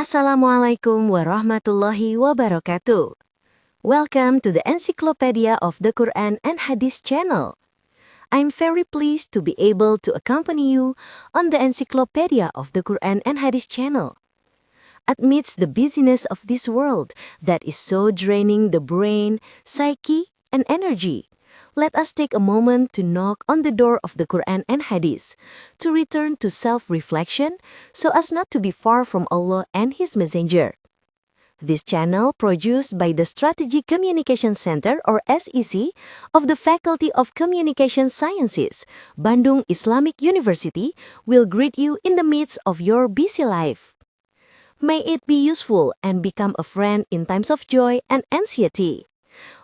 Assalamualaikum warahmatullahi wabarakatuh. Welcome to the Encyclopedia of the Quran and Hadith channel. I'm very pleased to be able to accompany you on the Encyclopedia of the Quran and Hadith channel. Amidst the busyness of this world that is so draining the brain, psyche, and energy, let us take a moment to knock on the door of the Quran and Hadith, to return to self-reflection so as not to be far from Allah and His Messenger. This channel, produced by the Strategic Communication Center or SEC of the Faculty of Communication Sciences, Bandung Islamic University, will greet you in the midst of your busy life. May it be useful and become a friend in times of joy and anxiety.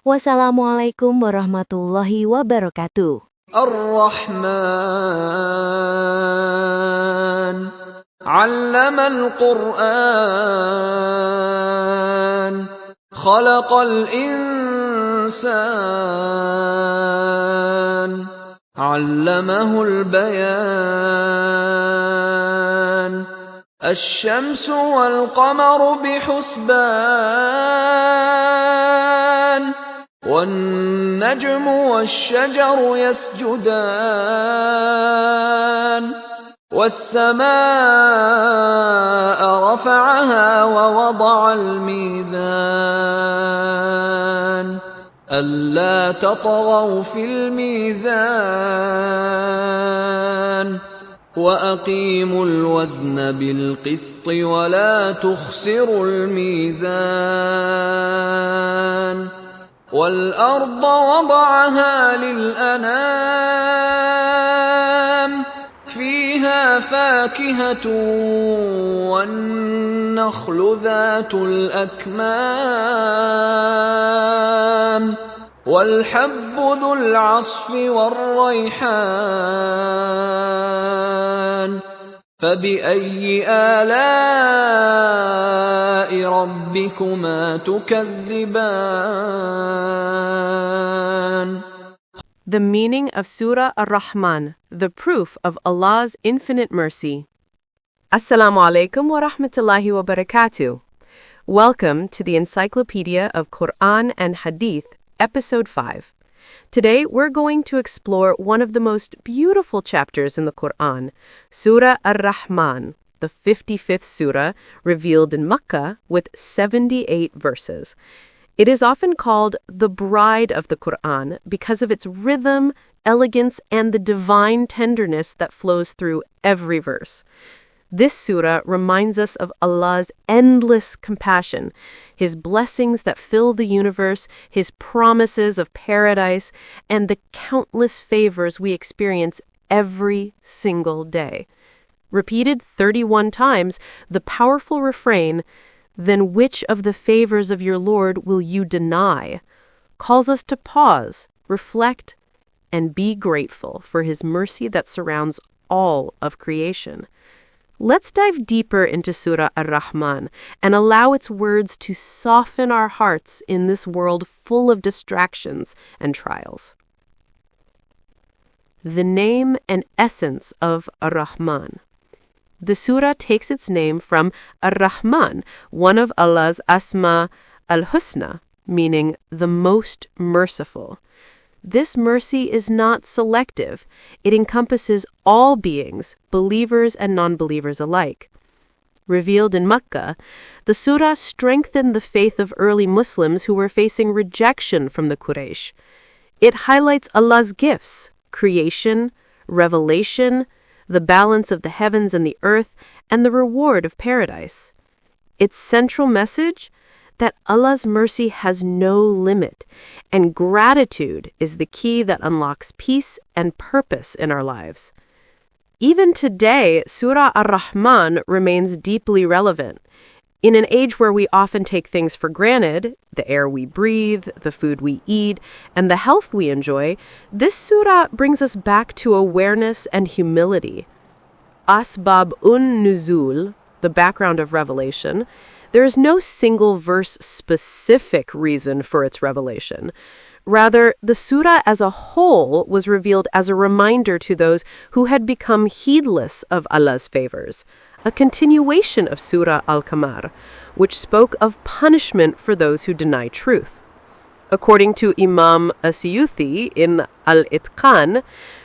Wassalamualaikum warahmatullahi wabarakatuh. Ar-Rahman Allama al-Quran Khalaqal insan Allamahul bayan الشمس والقمر بحسبان والنجم والشجر يسجدان والسماء رفعها ووضع الميزان ألا تطغوا في الميزان وأقيموا الوزن بالقسط ولا تخسروا الميزان والأرض وضعها للأنام فيها فاكهة والنخل ذات الأكمام والحب ذو العصف والريحان فبأي آلاء ربكما تكذبان. The meaning of Surah Ar-Rahman, the proof of Allah's infinite mercy. Assalamu alaikum wa rahmatullahi wa barakatuh. Welcome to the Encyclopedia of Quran and Hadith, Episode 5. Today, we're going to explore one of the most beautiful chapters in the Quran, Surah Ar-Rahman, the 55th surah, revealed in Makkah with 78 verses. It is often called the bride of the Quran because of its rhythm, elegance, and the divine tenderness that flows through every verse. This surah reminds us of Allah's endless compassion, His blessings that fill the universe, His promises of paradise, and the countless favors we experience every single day. Repeated 31 times, the powerful refrain, "Then which of the favors of your Lord will you deny?" calls us to pause, reflect, and be grateful for His mercy that surrounds all of creation. Let's dive deeper into Surah Ar-Rahman and allow its words to soften our hearts in this world full of distractions and trials. The name and essence of Ar-Rahman. The surah takes its name from Ar-Rahman, one of Allah's Asma al-Husna, meaning the most merciful. This mercy is not selective. It encompasses all beings, believers and non-believers alike. Revealed in Makkah, the surah strengthened the faith of early Muslims who were facing rejection from the Quraysh. It highlights Allah's gifts, creation, revelation, the balance of the heavens and the earth, and the reward of paradise. Its central message? That Allah's mercy has no limit, and gratitude is the key that unlocks peace and purpose in our lives. Even today, Surah Ar-Rahman remains deeply relevant. In an age where we often take things for granted, the air we breathe, the food we eat, and the health we enjoy, this surah brings us back to awareness and humility. Asbab-un-Nuzul, the background of revelation, there is no single verse-specific reason for its revelation. Rather, the surah as a whole was revealed as a reminder to those who had become heedless of Allah's favors. a continuation of Surah Al-Qamar, which spoke of punishment for those who deny truth. According to Imam As-Suyuti in Al-Itqan,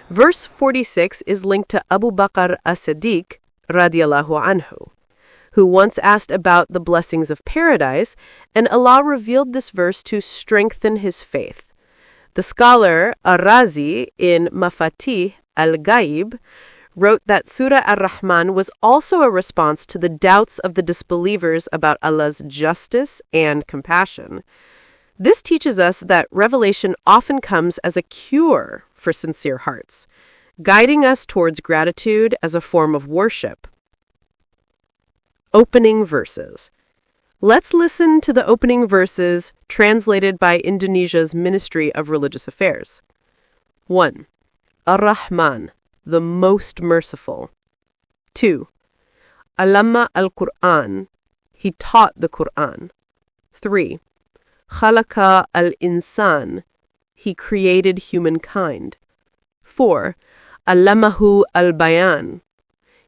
verse 46 is linked to Abu Bakr as-Siddiq radiallahu anhu, who once asked about the blessings of paradise, and Allah revealed this verse to strengthen his faith. The scholar Ar-Razi in Mafatih al-Ghaib wrote that Surah Ar-Rahman was also a response to the doubts of the disbelievers about Allah's justice and compassion. This teaches us that revelation often comes as a cure for sincere hearts, guiding us towards gratitude as a form of worship. Opening verses. Let's listen to the opening verses translated by Indonesia's Ministry of Religious Affairs. 1. Ar-Rahman, the most merciful. 2. Allama al-Qur'an, he taught the Qur'an. 3. Khalaqa al-Insan, he created humankind. 4. Allamahu al-Bayan,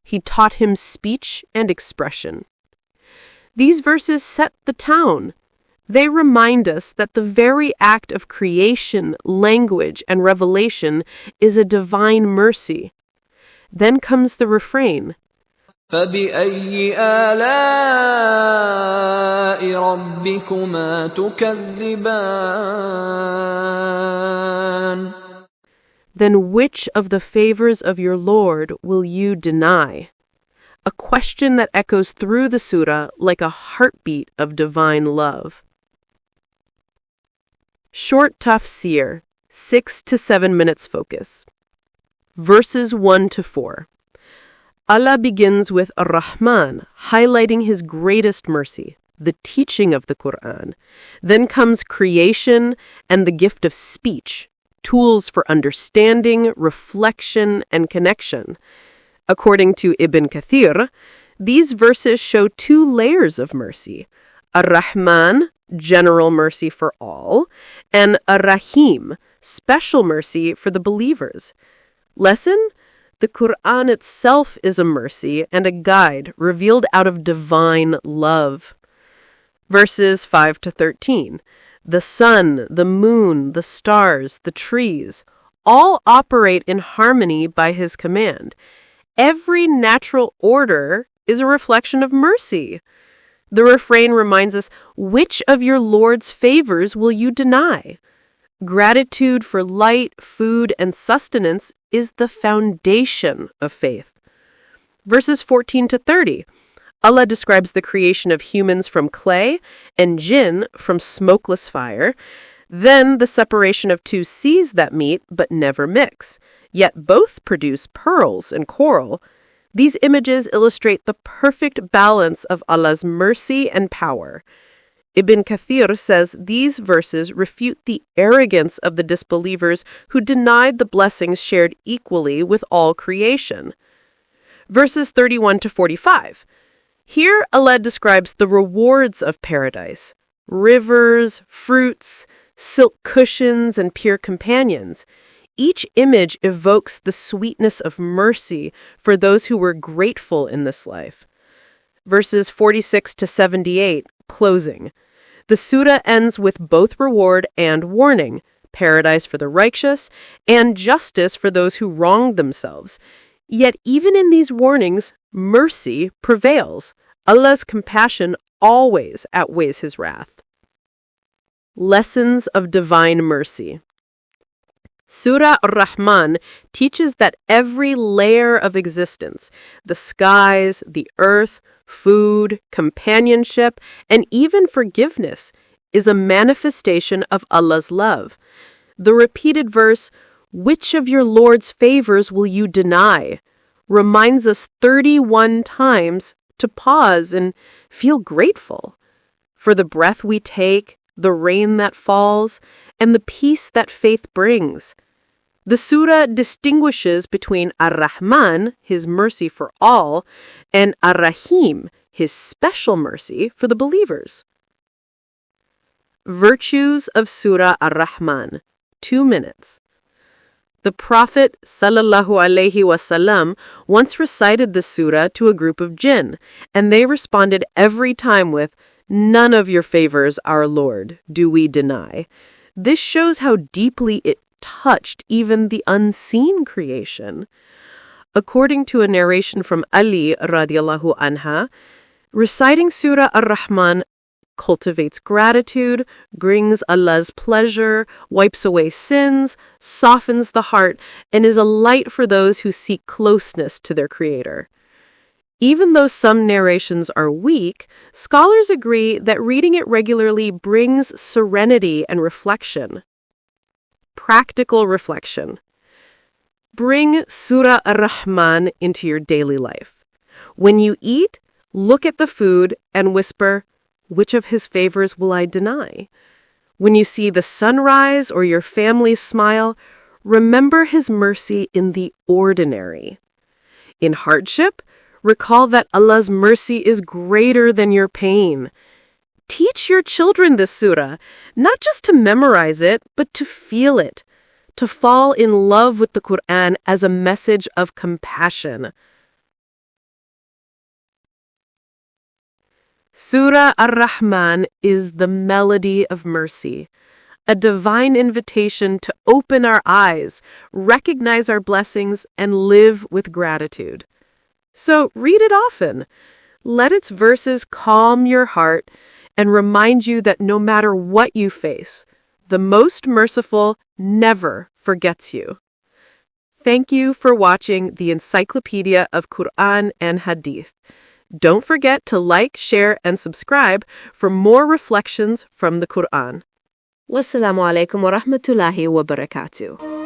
he taught him speech and expression. These verses set the tone. They remind us that the very act of creation, language, and revelation is a divine mercy. Then comes the refrain. فَبِأَيِّ آلَاءِ رَبِّكُمَا تُكَذِّبَانِ Then which of the favors of your Lord will you deny? A question that echoes through the surah like a heartbeat of divine love. Short tafsir, 6 to 7 minutes focus. Verses 1 to 4. Allah begins with Ar-Rahman, highlighting his greatest mercy, the teaching of the Qur'an. Then comes creation and the gift of speech, tools for understanding, reflection, and connection. According to Ibn Kathir, these verses show 2 layers of mercy. Ar-Rahman, general mercy for all, and Ar-Rahim, special mercy for the believers. Lesson? The Qur'an itself is a mercy and a guide revealed out of divine love. Verses 5 to 13. The sun, the moon, the stars, the trees, all operate in harmony by his command. Every natural order is a reflection of mercy. The refrain reminds us, which of your Lord's favors will you deny? Gratitude for light, food, and sustenance is the foundation of faith. Verses 14 to 30. Allah describes the creation of humans from clay and jinn from smokeless fire, then the separation of 2 seas that meet but never mix, yet both produce pearls and coral. These images illustrate the perfect balance of Allah's mercy and power. Ibn Kathir says these verses refute the arrogance of the disbelievers who denied the blessings shared equally with all creation. Verses 31 to 45. Here Allah describes the rewards of paradise: rivers, fruits, silk cushions, and pure companions. Each image evokes the sweetness of mercy for those who were grateful in this life. Verses 46 to 78, closing. The surah ends with both reward and warning, paradise for the righteous and justice for those who wronged themselves. Yet even in these warnings, mercy prevails. Allah's compassion always outweighs his wrath. Lessons of divine mercy. Surah Ar-Rahman teaches that every layer of existence, the skies, the earth, food, companionship, and even forgiveness, is a manifestation of Allah's love. The repeated verse, "Which of your Lord's favors will you deny?" reminds us 31 times to pause and feel grateful for the breath we take, the rain that falls, and the peace that faith brings. The surah distinguishes between Ar-Rahman, his mercy for all, and Ar-Rahim, his special mercy for the believers. Virtues of Surah Ar-Rahman, 2 minutes. The Prophet ﷺ once recited the surah to a group of jinn, and they responded every time with, "None of your favors, our Lord, do we deny." This shows how deeply it touched even the unseen creation. According to a narration from Ali radiallahu anha, reciting Surah Ar-Rahman cultivates gratitude, brings Allah's pleasure, wipes away sins, softens the heart, and is a light for those who seek closeness to their Creator. Even though some narrations are weak, scholars agree that reading it regularly brings serenity and reflection. Practical reflection. Bring Surah Ar-Rahman into your daily life. When you eat, look at the food and whisper, "Which of his favors will I deny?" When you see the sunrise or your family smile, remember his mercy in the ordinary. In hardship, recall that Allah's mercy is greater than your pain. Teach your children this surah, not just to memorize it, but to feel it, to fall in love with the Quran as a message of compassion. Surah Ar-Rahman is the melody of mercy, a divine invitation to open our eyes, recognize our blessings, and live with gratitude. So read it often. Let its verses calm your heart and remind you that no matter what you face, the most merciful never forgets you. Thank you for watching the Encyclopedia of Quran and Hadith. Don't forget to like, share, and subscribe for more reflections from the Quran. Wassalamu alaikum wa rahmatullahi wa barakatuh.